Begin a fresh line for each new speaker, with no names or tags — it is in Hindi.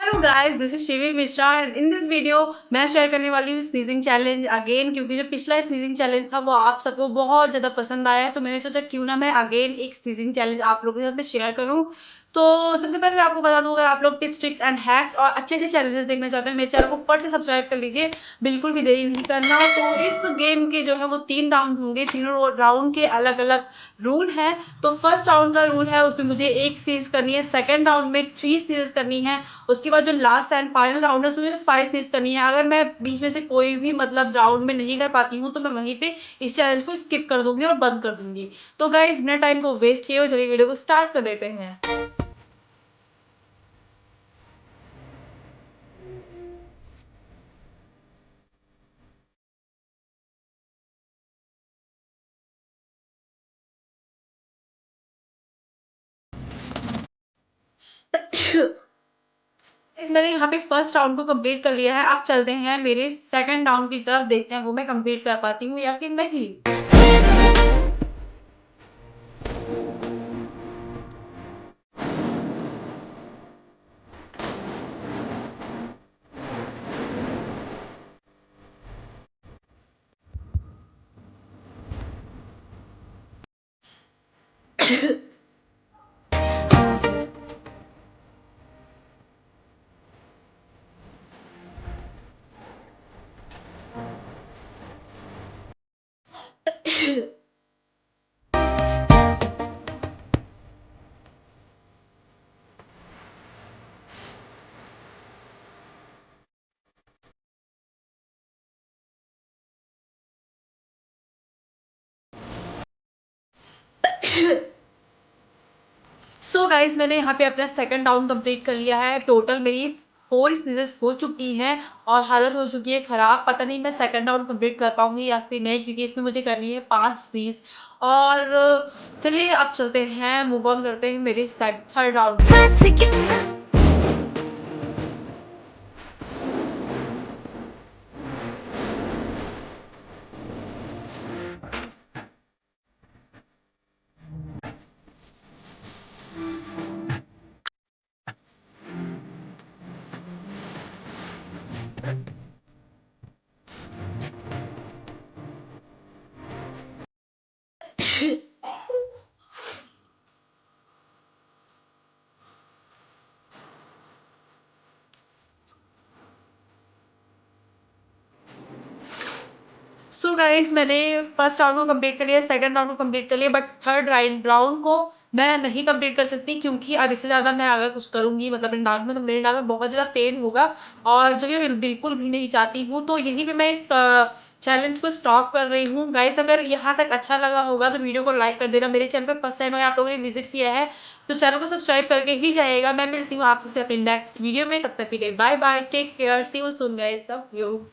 Hello guys, this is Shivi Mishra and in this video मैं शेयर करने वाली हूँ स्नीजिंग चैलेंज अगेन, क्योंकि जो पिछला स्नीजिंग चैलेंज था वो आप सबको बहुत ज़्यादा पसंद आया है। तो मैंने सोचा क्यों ना मैं अगेन एक स्नीजिंग चैलेंज आप लोगों के साथ में शेयर करूँ। तो सबसे पहले मैं आपको बता दूं, अगर आप लोग टिप्स ट्रिक्स एंड हैक्स और अच्छे अच्छे चैलेंजेस देखना चाहते हैं, मेरे चैनल को फट से सब्सक्राइब कर लीजिए। बिल्कुल भी देरी नहीं करना। तो इस गेम के जो है वो 3 राउंड होंगे, तीनों राउंड के अलग अलग रूल है। तो फर्स्ट राउंड का रूल है, उसमें मुझे एक स्नीज करनी है। सेकंड राउंड में 3 स्नीज करनी है। उसके बाद जो लास्ट एंड फाइनल राउंड है उसमें 5 स्नीज करनी है। अगर मैं बीच में से कोई भी मतलब राउंड में नहीं कर पाती हूँ तो मैं वहीं पे इस चैलेंज को स्किप कर दूंगी और बंद कर दूंगी। तो गाइस, बिना टाइम को वेस्ट किए हुए चलिए वीडियो को स्टार्ट कर देते हैं। मैंने यहाँ पे फर्स्ट राउंड को कंप्लीट कर लिया है। अब चलते हैं मेरे सेकंड राउंड की तरफ, देखते हैं वो मैं कंप्लीट कर पाती हूँ या फिर नहीं। सो गाइस, मैंने यहाँ पे अपना सेकंड राउंड कंप्लीट कर लिया है। टोटल मेरी 4 स्नीजेस हो चुकी हैं और हालत हो चुकी है खराब। पता नहीं मैं सेकंड राउंड कंप्लीट कर पाऊंगी या फिर नहीं, क्योंकि इसमें मुझे करनी है 5 स्नीज। और चलिए अब चलते हैं, मूव ऑन करते हैं मेरे थर्ड राउंड। सो गाइस, मैंने फर्स्ट राउंड को कंप्लीट कर लिया, सेकंड राउंड को कंप्लीट कर लिया, बट थर्ड राउंड को मैं नहीं कंप्लीट कर सकती, क्योंकि अब इससे ज़्यादा मैं अगर कुछ करूँगी मतलब मेरे नाक में, तो मेरे नाक में बहुत ज़्यादा पेन होगा और जो कि मैं बिल्कुल भी नहीं चाहती हूँ। तो यहीं पे मैं इस चैलेंज को स्टॉप कर रही हूँ। गाइस, अगर यहाँ तक अच्छा लगा होगा तो वीडियो को लाइक कर देना। मेरे चैनल पर फर्स्ट टाइम अगर आप लोगों ने विजिट किया है तो चैनल को सब्सक्राइब करके ही जाइएगा। मैं मिलती हूँ आपसे अपनी नेक्स्ट वीडियो में, तब तक के लिए bye bye, take care, see you soon guys, love you.